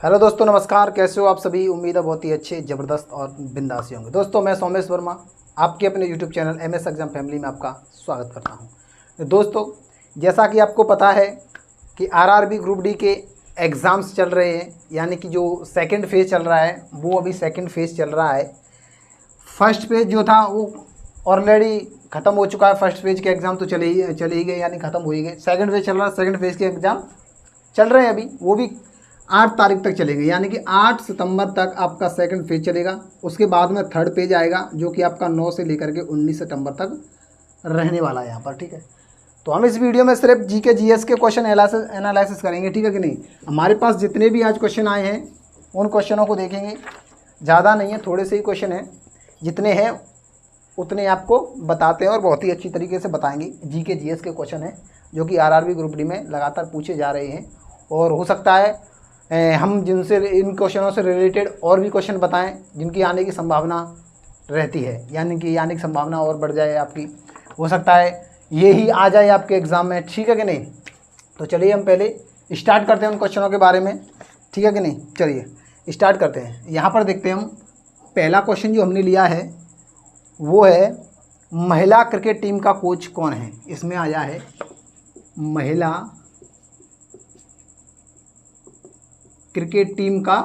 Hello दोस्तों, नमस्कार। कैसे हो आप सभी? उम्मीद है बहुत ही अच्छे, ज़बरदस्त और बिंदास होंगे। दोस्तों, मैं सोमेश वर्मा आपके अपने YouTube channel MS exam family में आपका स्वागत करता हूं। दोस्तों, जैसा कि आपको पता है कि RRB ग्रुप डी के एग्ज़ाम्स चल रहे हैं, यानी कि जो सेकंड फेज़ चल रहा है वो अभी सेकंड फेज़ चल रहा है। फर्स्ट फेज़ जो था वो ऑलरेडी ख़त्म हो चुका है। फर्स्ट फेज़ के एग्ज़ाम तो चले ही गए, यानी ख़त्म हो ही गए। सेकंड फेज़ चल रहा है, सेकंड फेज़ के एग्ज़ाम चल रहे हैं अभी, वो भी 8 तारीख तक चलेंगे, यानी कि 8 सितंबर तक आपका सेकंड फेज चलेगा। उसके बाद में थर्ड पेज आएगा जो कि आपका 9 से लेकर के 19 सितंबर तक रहने वाला है यहाँ पर, ठीक है। तो हम इस वीडियो में सिर्फ जीके जीएस के क्वेश्चन एनालिसिस करेंगे, ठीक है कि नहीं। हमारे पास जितने भी आज क्वेश्चन आए हैं उन क्वेश्चनों को देखेंगे। ज़्यादा नहीं है, थोड़े से ही क्वेश्चन हैं, जितने हैं उतने आपको बताते हैं और बहुत ही अच्छी तरीके से बताएंगे। जीके जीएस के क्वेश्चन हैं जो कि RRB ग्रुप डी में लगातार पूछे जा रहे हैं, और हो सकता है हम जिनसे इन क्वेश्चनों से रिलेटेड और भी क्वेश्चन बताएं जिनकी आने की संभावना रहती है, यानी कि आने की संभावना और बढ़ जाए आपकी। हो सकता है ये ही आ जाए आपके एग्ज़ाम में, ठीक है कि नहीं। तो चलिए हम पहले स्टार्ट करते हैं उन क्वेश्चनों के बारे में, ठीक है कि नहीं। चलिए स्टार्ट करते हैं। यहाँ पर देखते हैं हम, पहला क्वेश्चन जो हमने लिया है वो है महिला क्रिकेट टीम का कोच कौन है। इसमें आया है महिला क्रिकेट टीम का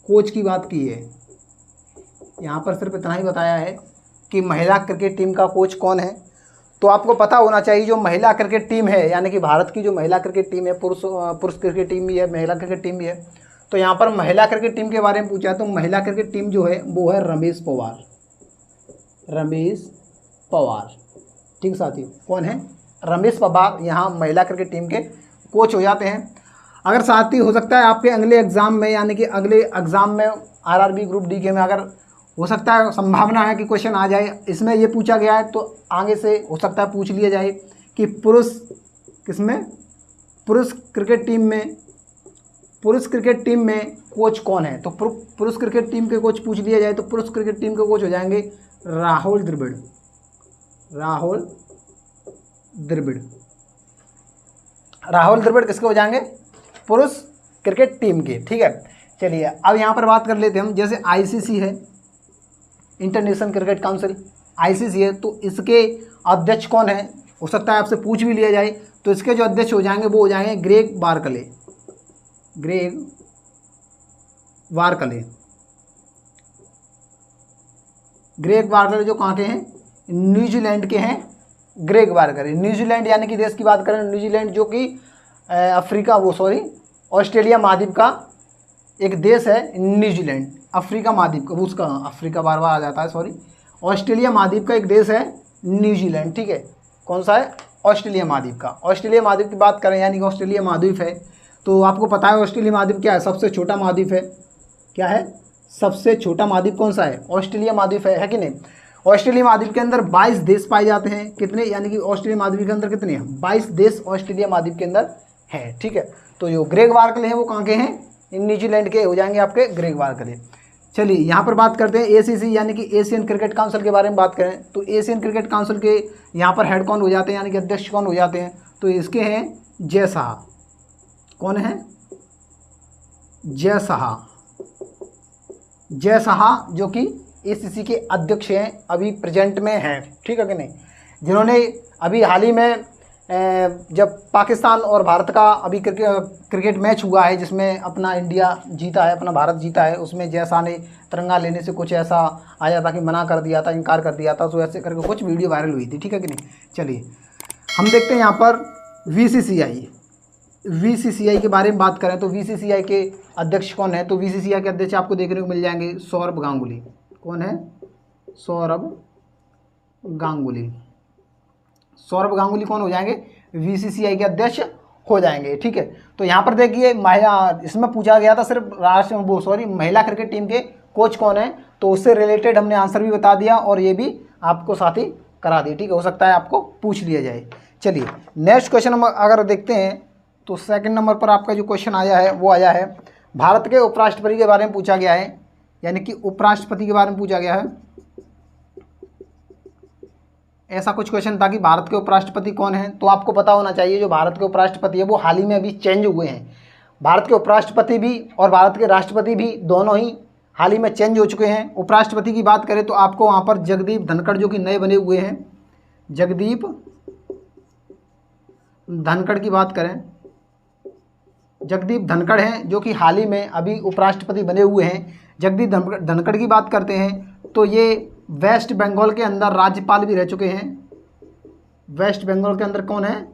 कोच की बात की है। यहाँ पर सिर्फ इतना ही बताया है कि महिला क्रिकेट टीम का कोच कौन है। तो आपको पता होना चाहिए जो महिला क्रिकेट टीम है, यानी कि भारत की जो महिला क्रिकेट टीम है, पुरुष क्रिकेट टीम भी है, महिला क्रिकेट टीम भी है। तो यहाँ पर महिला क्रिकेट टीम के बारे में पूछा है, तो महिला क्रिकेट टीम जो है वो है रमेश पवार। रमेश पवार, ठीक साथियों, कौन है? रमेश पवार यहाँ महिला क्रिकेट टीम के कोच हो जाते हैं। अगर साथी हो सकता है आपके अगले एग्ज़ाम में, यानी कि अगले एग्ज़ाम में RRB ग्रुप डी के में अगर हो सकता है, संभावना है कि क्वेश्चन आ जाए। इसमें ये पूछा गया है तो आगे से हो सकता है पूछ लिया जाए कि पुरुष क्रिकेट टीम में कोच कौन है। तो पुरुष क्रिकेट टीम के कोच पूछ लिया जाए तो पुरुष क्रिकेट टीम के कोच हो जाएंगे राहुल द्रविड़। राहुल द्रविड़ किसके हो जाएंगे? पुरुष क्रिकेट टीम के, ठीक है। चलिए अब यहाँ पर बात कर लेते हैं हम, जैसे ICC है, इंटरनेशनल क्रिकेट काउंसिल, ICC है, तो इसके अध्यक्ष कौन है? हो सकता है आपसे पूछ भी लिया जाए। तो इसके जो अध्यक्ष हो जाएंगे वो हो जाएंगे ग्रेग बार्कले। ग्रेग बार्कले जो कहाँ के हैं? न्यूजीलैंड के हैं। ग्रेग बार्कले न्यूजीलैंड, यानी कि देश की बात करें न्यूजीलैंड, जो कि ऑस्ट्रेलिया महाद्वीप का एक देश है न्यूजीलैंड। अफ्रीका महाद्वीप का, उसका अफ्रीका बार बार आ जाता है, सॉरी। ऑस्ट्रेलिया महाद्वीप का एक देश है न्यूजीलैंड, ठीक है। कौन सा है? ऑस्ट्रेलिया महाद्वीप का। ऑस्ट्रेलिया महाद्वीप की बात करें, यानी कि ऑस्ट्रेलिया महाद्वीप है, तो आपको पता है ऑस्ट्रेलिया महाद्वीप क्या है? सबसे छोटा महाद्वीप है। क्या है? सबसे छोटा महाद्वीप कौन सा है? ऑस्ट्रेलिया महाद्वीप है कि नहीं। ऑस्ट्रेलिया महाद्वीप के अंदर 22 देश पाए जाते हैं। कितने? यानी कि ऑस्ट्रेलिया महाद्वीप के अंदर कितने हैं? 22 देश ऑस्ट्रेलिया महाद्वीप के अंदर है, ठीक है। तो जो ग्रेग बार्कले हैं वो कहाँ के हैं? न्यूजीलैंड के हो जाएंगे आपके ग्रेग बार्कले। चलिए यहाँ पर बात करते हैं ACC, यानी कि एशियन क्रिकेट काउंसिल के बारे में बात करें तो एशियन क्रिकेट काउंसिल के यहाँ पर हेड कौन हो जाते हैं, यानी कि अध्यक्ष कौन हो जाते हैं? तो इसके हैं जय शाह। कौन है? जय शाह, जो कि ACC के अध्यक्ष हैं, अभी प्रेजेंट में हैं, ठीक है कि नहीं। जिन्होंने अभी हाल ही में जब पाकिस्तान और भारत का अभी क्रिकेट मैच हुआ है जिसमें अपना इंडिया जीता है, अपना भारत जीता है, उसमें जय शाह ने तिरंगा लेने से कुछ ऐसा आया था कि मना कर दिया था, इनकार कर दिया था। तो ऐसे करके कुछ वीडियो वायरल हुई थी, ठीक है कि नहीं। चलिए हम देखते हैं यहाँ पर VCCI के बारे में बात करें तो VCCI के अध्यक्ष कौन है? तो VCCI के अध्यक्ष आपको देखने को मिल जाएंगे सौरभ गांगुली। कौन है? सौरभ गांगुली कौन हो जाएंगे? VCCI के अध्यक्ष हो जाएंगे, ठीक है। तो यहाँ पर देखिए इसमें पूछा गया था सिर्फ महिला क्रिकेट टीम के कोच कौन है, तो उससे रिलेटेड हमने आंसर भी बता दिया और ये भी आपको साथ ही करा दिया, ठीक है। हो सकता है आपको पूछ लिया जाए। चलिए नेक्स्ट क्वेश्चन हम अगर देखते हैं तो सेकंड नंबर पर आपका जो क्वेश्चन आया है वो आया है भारत के उपराष्ट्रपति के बारे में पूछा गया है, यानी कि उपराष्ट्रपति के बारे में पूछा गया है। ऐसा कुछ क्वेश्चन था कि भारत के उपराष्ट्रपति कौन हैं, तो आपको पता होना चाहिए जो भारत के उपराष्ट्रपति है वो हाल ही में अभी चेंज हुए हैं। भारत के उपराष्ट्रपति भी और भारत के राष्ट्रपति भी दोनों ही हाल ही में चेंज हो चुके हैं। उपराष्ट्रपति की बात करें तो आपको वहाँ पर जगदीप धनखड़ जो कि नए बने हुए हैं, जगदीप धनखड़ की बात करें, जगदीप धनखड़ हैं जो कि हाल ही में अभी उपराष्ट्रपति बने हुए हैं। जगदीप धनखड़ की बात करते हैं तो ये वेस्ट बंगाल के अंदर राज्यपाल भी रह चुके हैं। वेस्ट बंगाल के अंदर कौन है?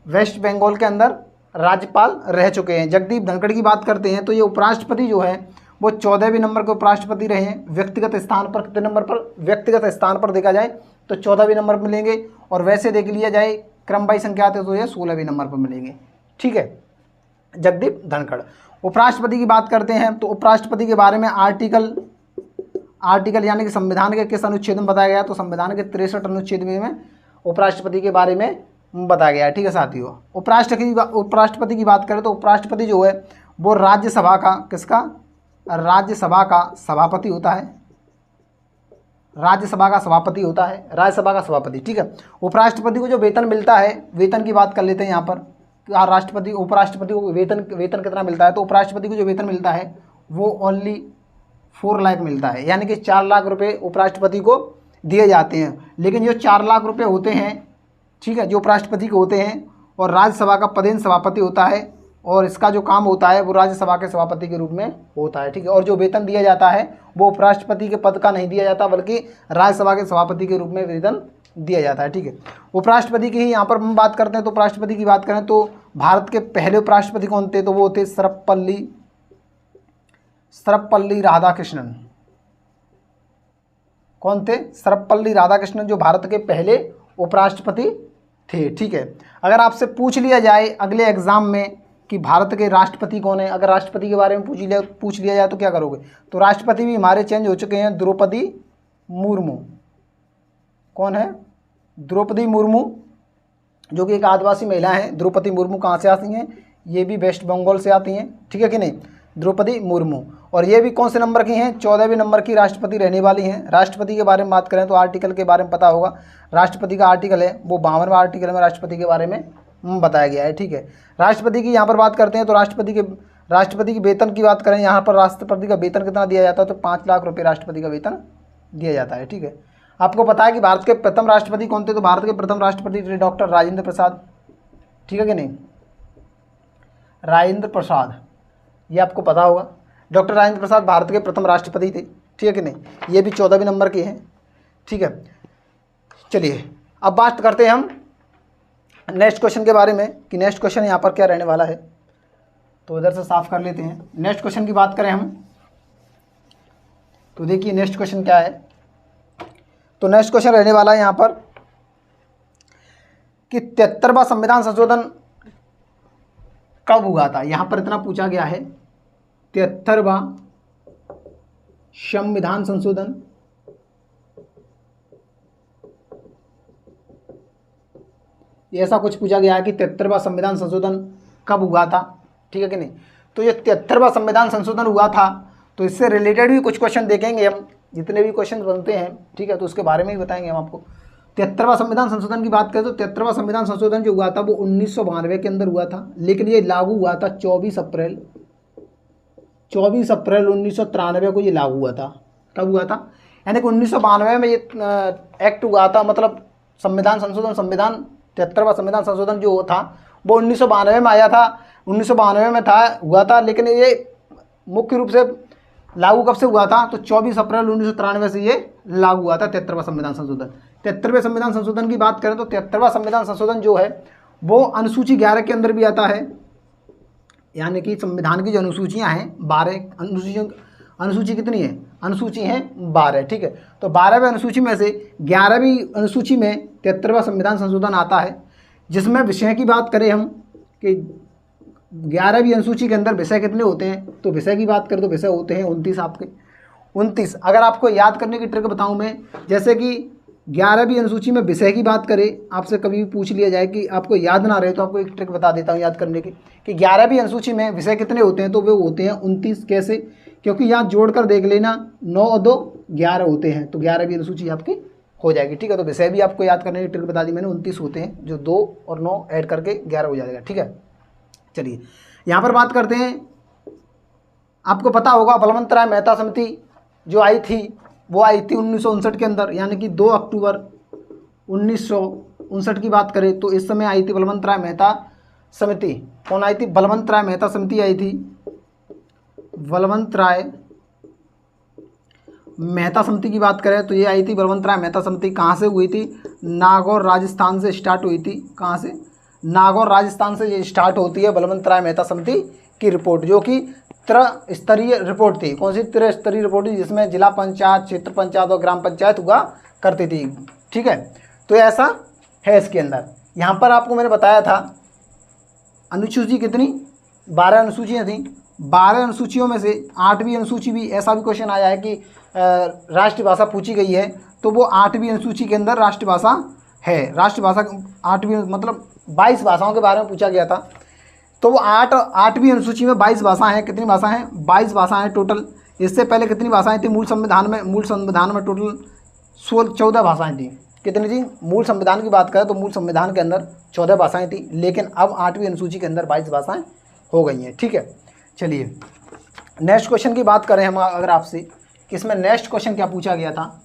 वेस्ट बंगाल के अंदर राज्यपाल रह चुके हैं। जगदीप धनखड़ की बात करते हैं तो ये उपराष्ट्रपति जो है वो 14वें नंबर के उपराष्ट्रपति रहे हैं। व्यक्तिगत स्थान पर कितने नंबर पर? व्यक्तिगत स्थान पर देखा जाए तो 14वें नंबर पर मिलेंगे, और वैसे देख लिया जाए क्रमवाई संख्या आते तो ये 16वें नंबर पर मिलेंगे। ठीक है, जगदीप धनखड़। उपराष्ट्रपति की बात करते हैं तो उपराष्ट्रपति के बारे में आर्टिकल यानी कि संविधान के किस अनुच्छेद में बताया गया? तो संविधान के 63 अनुच्छेद में उपराष्ट्रपति के बारे में बताया गया है। ठीक है साथियों, उपराष्ट्रपति की बात करें तो उपराष्ट्रपति जो है वो राज्यसभा का किसका? राज्यसभा का सभापति होता है। राज्यसभा का सभापति होता है, राज्यसभा का सभापति। ठीक है, उपराष्ट्रपति को जो वेतन मिलता है, वेतन की बात कर लेते हैं यहाँ पर। उपराष्ट्रपति को वेतन कितना मिलता है? तो उपराष्ट्रपति को जो वेतन मिलता है वो ओनली 4 लाख मिलता है, यानी कि 4 लाख रुपए उपराष्ट्रपति को दिए जाते हैं। लेकिन जो 4 लाख रुपए होते हैं, ठीक है, जो उपराष्ट्रपति के होते हैं, और राज्यसभा का पदेन सभापति होता है, और इसका जो काम होता है वो राज्यसभा के सभापति के रूप में होता है। ठीक है, और जो वेतन दिया जाता है वो उपराष्ट्रपति के पद का नहीं दिया जाता, बल्कि राज्यसभा के सभापति के रूप में वेतन दिया जाता है। ठीक है, उपराष्ट्रपति की ही यहाँ पर हम बात करते हैं तो उपराष्ट्रपति की बात करें तो भारत के पहले उपराष्ट्रपति कौन थे? तो वो थे सर्वपल्ली राधाकृष्णन। कौन थे? सर्वपल्ली राधाकृष्णन, जो भारत के पहले उपराष्ट्रपति थे। ठीक है, अगर आपसे पूछ लिया जाए अगले एग्जाम में कि भारत के राष्ट्रपति कौन है, अगर राष्ट्रपति के बारे में पूछ लिया जाए तो क्या करोगे? तो राष्ट्रपति भी हमारे चेंज हो चुके हैं। द्रौपदी मुर्मू। कौन है? द्रौपदी मुर्मू, जो कि एक आदिवासी महिला है। द्रौपदी मुर्मू कहाँ से आती हैं? ये भी वेस्ट बंगाल से आती हैं। ठीक है कि नहीं? द्रौपदी मुर्मू, और ये भी कौन से नंबर की हैं? 14वें नंबर की राष्ट्रपति रहने वाली हैं। राष्ट्रपति के बारे में बात करें तो आर्टिकल के बारे में पता होगा। राष्ट्रपति का आर्टिकल है वो 52वां आर्टिकल में राष्ट्रपति के बारे में बताया गया है। ठीक है, राष्ट्रपति की यहाँ पर बात करते हैं तो राष्ट्रपति की वेतन की बात करें, यहाँ पर राष्ट्रपति का वेतन कितना दिया जाता है? तो 5 लाख रुपये राष्ट्रपति का वेतन दिया जाता है। ठीक है, आपको पता है कि भारत के प्रथम राष्ट्रपति कौन थे? तो भारत के प्रथम राष्ट्रपति थे डॉक्टर राजेंद्र प्रसाद। ठीक है कि नहीं? राजेंद्र प्रसाद, ये आपको पता होगा। डॉक्टर राजेंद्र प्रसाद भारत के प्रथम राष्ट्रपति थे। ठीक है कि नहीं? ये भी 14वें नंबर के हैं। ठीक है, चलिए अब बात करते हैं हम नेक्स्ट क्वेश्चन के बारे में कि नेक्स्ट क्वेश्चन यहाँ पर क्या रहने वाला है। तो इधर से साफ कर लेते हैं। नेक्स्ट क्वेश्चन की बात करें हम तो देखिए नेक्स्ट क्वेश्चन क्या है। तो नेक्स्ट क्वेश्चन रहने वाला है यहाँ पर कि 73वां संविधान संशोधन कब हुआ था? यहाँ पर इतना पूछा गया है, 73वां संविधान संशोधन ऐसा कुछ पूछा गया है कि 73वां संविधान संशोधन कब हुआ था। ठीक है कि नहीं? तो ये 73वां संविधान संशोधन हुआ था तो इससे रिलेटेड भी कुछ क्वेश्चन देखेंगे हम, जितने भी क्वेश्चन बनते हैं। ठीक है, तो उसके बारे में भी बताएंगे हम आपको। 73वां संविधान संशोधन की बात करें तो 73वां संविधान संशोधन जो हुआ था वो 1992 के अंदर हुआ था, लेकिन ये लागू हुआ था 24 अप्रैल 1993 को ये लागू हुआ था। कब हुआ था? यानी कि 1992 में ये एक्ट हुआ था, मतलब संविधान संशोधन 73वां संविधान संशोधन जो था वो 1992 में आया था, 1992 में हुआ था, लेकिन ये मुख्य रूप से लागू कब से हुआ था? तो 24 अप्रैल 1993 से ये लागू हुआ था 73वां संविधान संशोधन। 73वें संविधान संशोधन की बात करें तो 73वां संविधान संशोधन जो है वो अनुसूची 11 के अंदर भी आता है, यानी कि संविधान की जो अनुसूचियाँ हैं 12 अनुसूची कितनी है? अनुसूची हैं 12। ठीक है, तो 12वें अनुसूची में से 11वीं अनुसूची में 73वां संविधान संशोधन आता है, जिसमें विषय की बात करें हम कि 11वीं अनुसूची के अंदर विषय कितने होते हैं? तो विषय की बात करें तो विषय होते हैं 29 आपके 29। अगर आपको याद करने की ट्रिक बताऊं मैं, जैसे कि 11वीं अनुसूची में विषय की बात करें, आपसे कभी भी पूछ लिया जाए कि आपको याद ना रहे तो आपको एक ट्रिक बता देता हूँ याद करने की कि 11वीं अनुसूची में विषय कितने होते हैं? तो वो होते हैं 29। कैसे? क्योंकि यहाँ जोड़कर देख लेना, 9 और 2 11 होते हैं, तो 11वीं अनुसूची आपकी हो जाएगी। ठीक है, तो विषय भी आपको याद करने की ट्रिक बता दी मैंने, 29 होते हैं, जो 2 और 9 ऐड करके 11 हो जाएगा। ठीक है, चलिए यहाँ पर बात करते हैं, आपको पता होगा बलवंत राय मेहता समिति जो आई थी वो आई थी 1959 के अंदर, यानी कि 2 अक्टूबर 1959 की बात करें तो इस समय आई थी बलवंत राय मेहता समिति। कौन आई थी? बलवंत राय मेहता समिति आई थी। बलवंत राय मेहता समिति की बात करें तो ये आई थी बलवंत राय मेहता समिति। कहाँ से हुई थी? नागौर राजस्थान से स्टार्ट हुई थी। कहाँ से? नागौर राजस्थान से ये स्टार्ट होती है बलवंत राय मेहता समिति की रिपोर्ट, जो कि त्रिस्तरीय रिपोर्ट थी। कौन सी? त्रिस्तरीय रिपोर्ट थी, जिसमें जिला पंचायत, क्षेत्र पंचायत और ग्राम पंचायत हुआ करती थी। ठीक है, तो ऐसा है इसके अंदर। यहाँ पर आपको मैंने बताया था अनुसूची कितनी? 12 अनुसूचियाँ थी। 12 अनुसूचियों में से 8वीं अनुसूची भी, ऐसा भी क्वेश्चन आया है कि राष्ट्रभाषा पूछी गई है, तो वो 8वीं अनुसूची के अंदर राष्ट्रभाषा है। राष्ट्रभाषा 8वीं मतलब 22 भाषाओं के बारे में पूछा गया था, तो वो 8वीं अनुसूची में 22 भाषाएं हैं। कितनी भाषा हैं? 22 भाषाएं हैं टोटल। इससे पहले कितनी भाषाएं थी? मूल संविधान में टोटल 14 भाषाएं थी। कितनी थी? मूल संविधान की बात करें तो मूल संविधान के अंदर 14 भाषाएं थी, लेकिन अब 8वीं अनुसूची के अंदर 22 भाषाएं हो गई हैं। ठीक है, चलिए नेक्स्ट क्वेश्चन की बात करें हम अगर आपसे कि इसमें नेक्स्ट क्वेश्चन क्या पूछा गया था,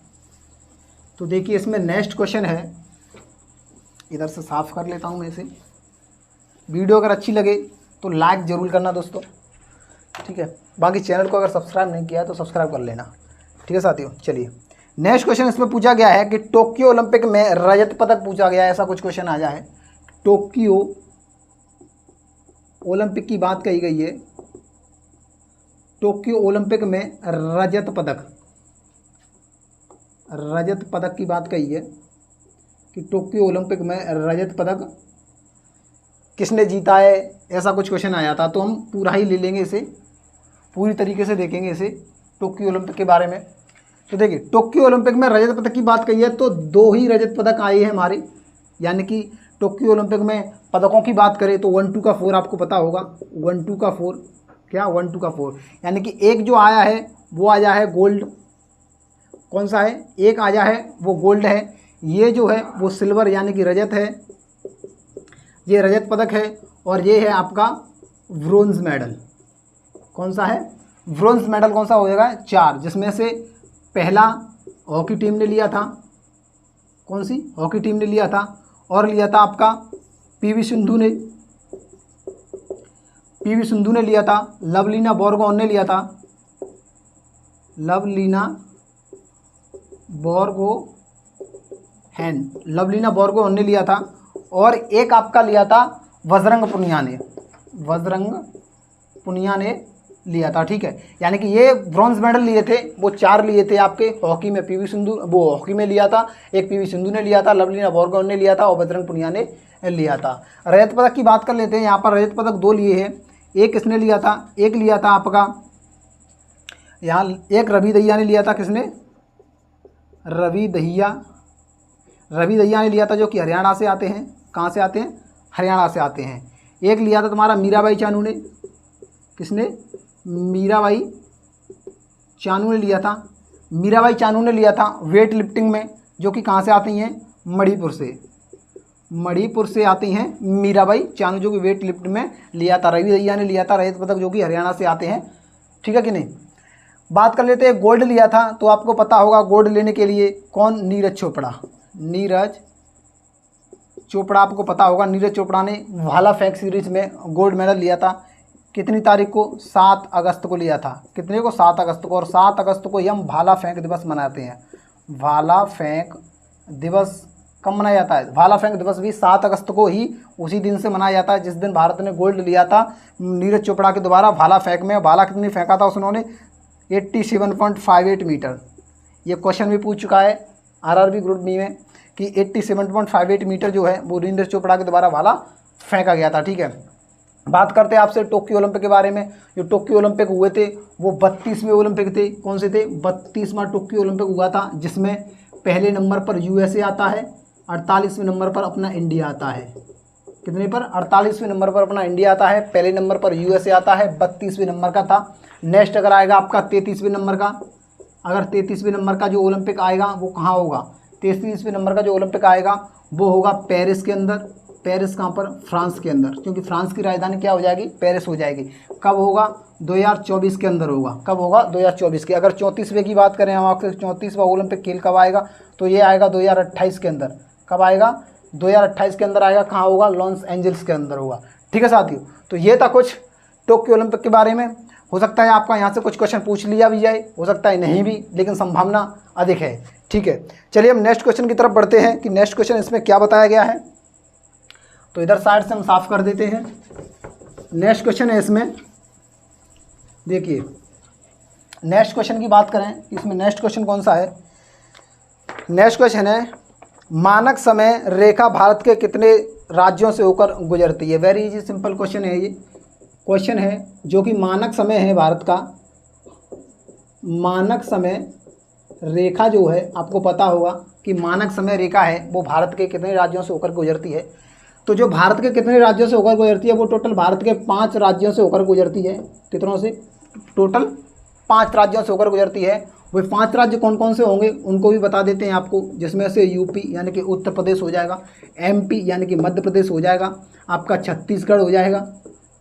तो देखिए इसमें नेक्स्ट क्वेश्चन है, इधर से साफ कर लेता हूँ मैं इसे। वीडियो अगर अच्छी लगे तो लाइक ज़रूर करना दोस्तों, ठीक है। बाकी चैनल को अगर सब्सक्राइब नहीं किया तो सब्सक्राइब कर लेना, ठीक है साथियों। चलिए नेक्स्ट क्वेश्चन इसमें पूछा गया है कि टोक्यो ओलंपिक में रजत पदक पूछा गया है, ऐसा कुछ क्वेश्चन आ जाए। टोक्यो ओलंपिक की बात कही गई है, टोक्यो ओलंपिक में रजत पदक की बात कही है कि टोक्यो ओलंपिक में रजत पदक किसने जीता है, ऐसा कुछ क्वेश्चन आया था। तो हम पूरा ही ले लेंगे इसे, पूरी तरीके से देखेंगे इसे टोक्यो ओलंपिक के बारे में। तो देखिए टोक्यो ओलंपिक में रजत पदक की बात कही है तो 2 ही रजत पदक आए हैं हमारे, यानी कि टोक्यो ओलंपिक में पदकों की बात करें तो 1 2 का 4 आपको पता होगा। 1 2 का 4 क्या? 1 2 का 4, यानी कि एक जो आया है वो आया है गोल्ड। कौन सा है? एक आया है वो गोल्ड है, ये जो है वो सिल्वर यानी कि रजत है, ये रजत पदक है। और ये है आपका ब्रोंज मेडल। कौन सा है? ब्रोंज मेडल कौन सा हो जाएगा? 4, जिसमें से पहला हॉकी टीम ने लिया था। कौन सी? हॉकी टीम ने लिया था, और लिया था आपका पीवी सिंधु ने लिया था। लवलीना बोरगोहेन ने लिया था, लवलीना बोरगोहेन ने लिया था। और एक आपका लिया था बजरंग पुनिया ने लिया था, ठीक है। यानी कि ये ब्रॉन्ज मेडल लिए थे, वो 4 लिए थे आपके हॉकी में। पीवी सिंधु वो हॉकी में लिया था, एक पीवी सिंधु ने लिया था, लवलीना बोरगोहेन ने लिया था और बजरंग पुनिया ने लिया था। रजत पदक की बात कर लेते हैं। यहाँ पर रजत पदक 2 लिए हैं, एक किसने लिया था? एक लिया था आपका यहाँ, एक रवि दहिया ने लिया था। किसने? रवि दहिया ने लिया था, जो कि हरियाणा से आते हैं। कहाँ से आते हैं? हरियाणा से आते हैं। एक लिया था तुम्हारा मीराबाई चानू ने। किसने? मीराबाई चानू ने लिया था। मीराबाई चानू ने लिया था वेट लिफ्टिंग में, जो कि कहाँ से आती हैं? मणिपुर से आती हैं मीराबाई चानू, जो कि वेट लिफ्ट में लिया था। रवि दहिया ने लिया था रजत पदक, जो कि हरियाणा से आते हैं, ठीक है कि नहीं। बात कर लेते हैं गोल्ड लिया था, तो आपको पता होगा गोल्ड लेने के लिए कौन? नीरज चोपड़ा आपको पता होगा। नीरज चोपड़ा ने भाला फेंक सीरीज में गोल्ड मेडल लिया था। कितनी तारीख को? 7 अगस्त को लिया था। कितने को? 7 अगस्त को। और 7 अगस्त को ही हम भाला फेंक दिवस मनाते हैं। भाला फेंक दिवस कब मनाया जाता है? भाला फेंक दिवस भी 7 अगस्त को ही उसी दिन से मनाया जाता है जिस दिन भारत ने गोल्ड लिया था नीरज चोपड़ा के द्वारा भाला फेंक में। भाला कितनी फेंका था उन्होंने? 87.58 मीटर। ये क्वेश्चन भी पूछ चुका है आरआरबी ग्रुप बी में कि 87.58 मीटर जो है वो नीरज चोपड़ा के द्वारा भाला फेंका गया था, ठीक है। बात करते हैं आपसे टोक्यो ओलंपिक के बारे में। जो टोक्यो ओलंपिक हुए थे वो 32वें ओलंपिक थे। कौन से थे? 32वां टोक्यो ओलंपिक हुआ था, जिसमें पहले नंबर पर यूएसए आता है, 48वें नंबर पर अपना इंडिया आता है। कितने पर? 48वें नंबर पर अपना इंडिया आता है, पहले नंबर पर यूएसए आता है, 32वें नंबर का था। नेक्स्ट अगर आएगा आपका 33वें नंबर का, अगर 33वें नंबर का जो ओलंपिक आएगा वो कहाँ होगा? 33वें नंबर का जो ओलंपिक आएगा वो होगा पेरिस के अंदर। पेरिस कहाँ पर, फ्रांस के अंदर, क्योंकि फ्रांस की राजधानी क्या हो जाएगी, पेरिस हो जाएगी। कब होगा, 2024 के अंदर होगा। कब होगा, 2024 के। अगर 34वें की बात करें हम आपसे, 34वां ओलंपिक खेल कब आएगा, तो ये आएगा 2028 के अंदर। कब आएगा, 2028 के अंदर आएगा। कहाँ होगा, लॉस एंजल्स के अंदर होगा। ठीक है साथियों, तो ये था कुछ टोक्यो ओलंपिक के बारे में। हो सकता है आपका यहाँ से कुछ क्वेश्चन पूछ लिया भी जाए, हो सकता है नहीं भी, लेकिन संभावना अधिक है। ठीक है, चलिए हम नेक्स्ट क्वेश्चन की तरफ बढ़ते हैं कि नेक्स्ट क्वेश्चन इसमें क्या बताया गया है। तो इधर साइड से हम साफ कर देते हैं। नेक्स्ट क्वेश्चन है इसमें, देखिए नेक्स्ट क्वेश्चन की बात करें, इसमें नेक्स्ट क्वेश्चन कौन सा है। नेक्स्ट क्वेश्चन है, मानक समय रेखा भारत के कितने राज्यों से होकर गुजरती है। वेरी इजी सिंपल क्वेश्चन है, ये क्वेश्चन है जो कि मानक समय है भारत का। मानक समय रेखा जो है, आपको पता होगा कि मानक समय रेखा है वो भारत के कितने राज्यों से होकर गुजरती है। तो जो भारत के कितने राज्यों से होकर गुजरती है, वो टोटल भारत के 5 राज्यों से होकर गुजरती है। कितनों से, टोटल 5 राज्यों से होकर गुजरती है। वो 5 राज्य कौन कौन से होंगे उनको भी बता देते हैं आपको, जिसमें से यूपी यानी कि उत्तर प्रदेश हो जाएगा, एमपी यानी कि मध्य प्रदेश हो जाएगा, आपका छत्तीसगढ़ हो जाएगा,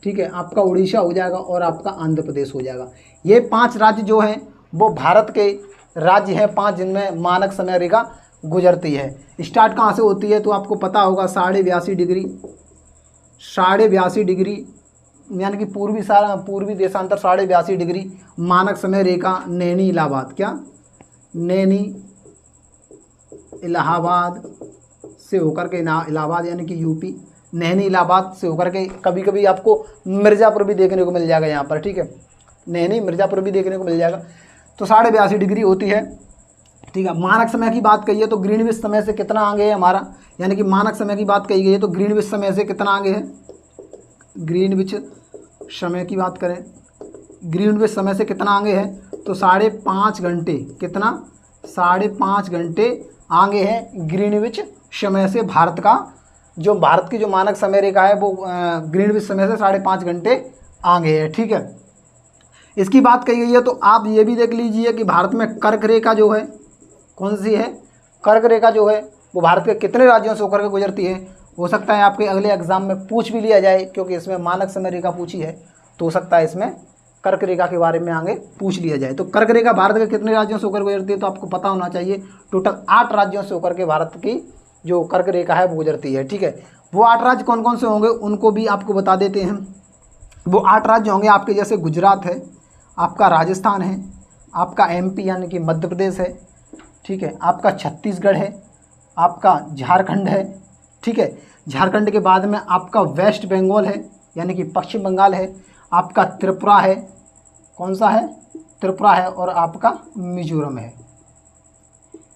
ठीक है, आपका उड़ीसा हो जाएगा और आपका आंध्र प्रदेश हो जाएगा। ये 5 राज्य जो हैं वो भारत के राज्य हैं 5, जिनमें मानक समय रेखा गुजरती है। स्टार्ट कहाँ से होती है, तो आपको पता होगा 82.5 डिग्री, 82.5 डिग्री यानी कि पूर्वी देशांतर 82.5 डिग्री मानक समय रेखा नैनी इलाहाबाद, क्या नैनी इलाहाबाद से होकर के, इलाहाबाद यानी कि यूपी, नैनी इलाहाबाद से होकर के, कभी कभी आपको मिर्ज़ापुर भी देखने को मिल जाएगा यहाँ पर। ठीक है, नैनी मिर्ज़ापुर भी देखने को मिल जाएगा। तो 82.5 डिग्री होती है। ठीक है, मानक समय की बात कही है तो ग्रीनविच समय से कितना आगे है हमारा, यानी कि मानक समय की बात कही गई है तो ग्रीनविच समय से कितना आगे है। ग्रीनविच समय की बात करें, ग्रीनविच समय से कितना आगे है, तो 5.5 घंटे, कितना 5.5 घंटे आगे है ग्रीनविच समय से। भारत का जो भारत की जो मानक समय रेखा है वो ग्रीनविच समय से 5.5 घंटे आगे है। ठीक है, इसकी बात कही गई है। तो आप ये भी देख लीजिए कि भारत में कर्क रेखा जो है कौन सी है, कर्क रेखा जो है वो भारत के कितने राज्यों से होकर के गुजरती है। हो सकता है आपके अगले एग्जाम में पूछ भी लिया जाए, क्योंकि इसमें मानक समय रेखा पूछी है, तो हो सकता है इसमें कर्क रेखा के बारे में आगे पूछ लिया जाए। तो कर्क रेखा भारत के कितने राज्यों से होकर गुजरती है, तो आपको पता होना चाहिए टोटल 8 राज्यों से होकर के भारत की जो कर्क रेखा है वो गुजरती है। ठीक है, वो 8 राज्य कौन कौन से होंगे उनको भी आपको बता देते हैं। वो 8 राज्य होंगे आपके, जैसे गुजरात है, आपका राजस्थान है, आपका एमपी यानी कि मध्य प्रदेश है, ठीक है, आपका छत्तीसगढ़ है, आपका झारखंड है। ठीक है, झारखंड के बाद में आपका वेस्ट बंगाल है यानी कि पश्चिम बंगाल है, आपका त्रिपुरा है, कौन सा है, त्रिपुरा है, और आपका मिजोरम है।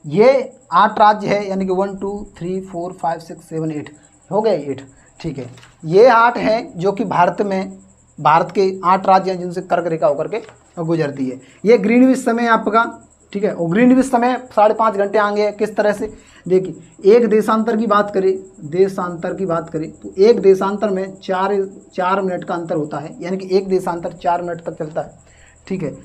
ये 8 राज्य है, यानी कि 1 2 3 4 5 6 7 8 हो गए 8। ठीक है, ये 8 हैं जो कि भारत के 8 राज्य हैं जिनसे कर्क रेखा होकर के गुजरती है। ये ग्रीनविच समय आपका, ठीक है, और ग्रीनविच समय 5.5 घंटे आगे है। किस तरह से, देखिए एक देशांतर की बात करें, तो एक देशांतर में 4 मिनट का अंतर होता है, यानी कि एक देशांतर 4 मिनट तक चलता है। ठीक है,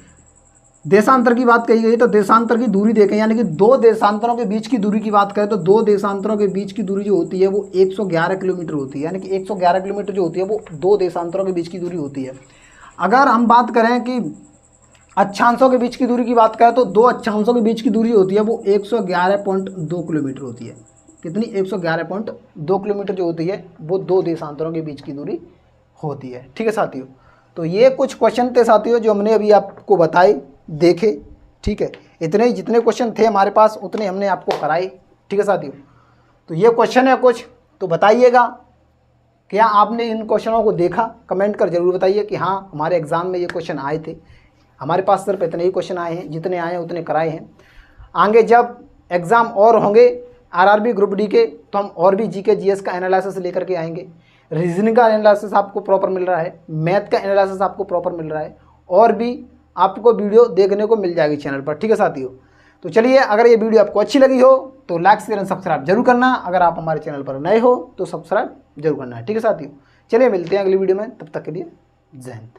देशांतर की बात कही गई तो देशांतर की दूरी देखें, यानी कि 2 देशांतरों के बीच की दूरी की बात करें तो 2 देशांतरों के बीच की दूरी जो होती है वो 111 किलोमीटर होती है, यानी कि 111 किलोमीटर जो होती है वो 2 देशांतरों के बीच की दूरी होती है। अगर हम बात करें कि अक्षांशों के बीच की दूरी की बात करें तो 2 अक्षांशों के बीच की दूरी होती है वो 111.2 किलोमीटर होती है। कितनी, 111.2 किलोमीटर जो होती है वो 2 देशांतरों के बीच की दूरी होती है। ठीक है साथियों, तो ये कुछ क्वेश्चन थे साथियों जो हमने अभी आपको बताए, देखे। ठीक है, इतने जितने क्वेश्चन थे हमारे पास उतने हमने आपको कराए। ठीक है साथियों, तो ये क्वेश्चन है कुछ, तो बताइएगा क्या आपने इन क्वेश्चनों को देखा, कमेंट कर जरूर बताइए कि हाँ हमारे एग्ज़ाम में ये क्वेश्चन आए थे। हमारे पास सिर्फ इतने ही क्वेश्चन आए हैं, जितने आए हैं उतने कराए हैं। आगे जब एग्ज़ाम और होंगे आरआरबी ग्रुप डी के, तो हम और भी जीके जीएस का एनालिसिस लेकर के आएंगे। रीजनिंग का एनालिसिस आपको प्रॉपर मिल रहा है, मैथ का एनालिसिस आपको प्रॉपर मिल रहा है, और भी आपको वीडियो देखने को मिल जाएगी चैनल पर। ठीक है साथियों, तो चलिए अगर ये वीडियो आपको अच्छी लगी हो तो लाइक शेयर एंड सब्सक्राइब जरूर करना। अगर आप हमारे चैनल पर नए हो तो सब्सक्राइब जरूर करना है। ठीक है साथियों, चलिए मिलते हैं अगली वीडियो में, तब तक के लिए जय हिंद।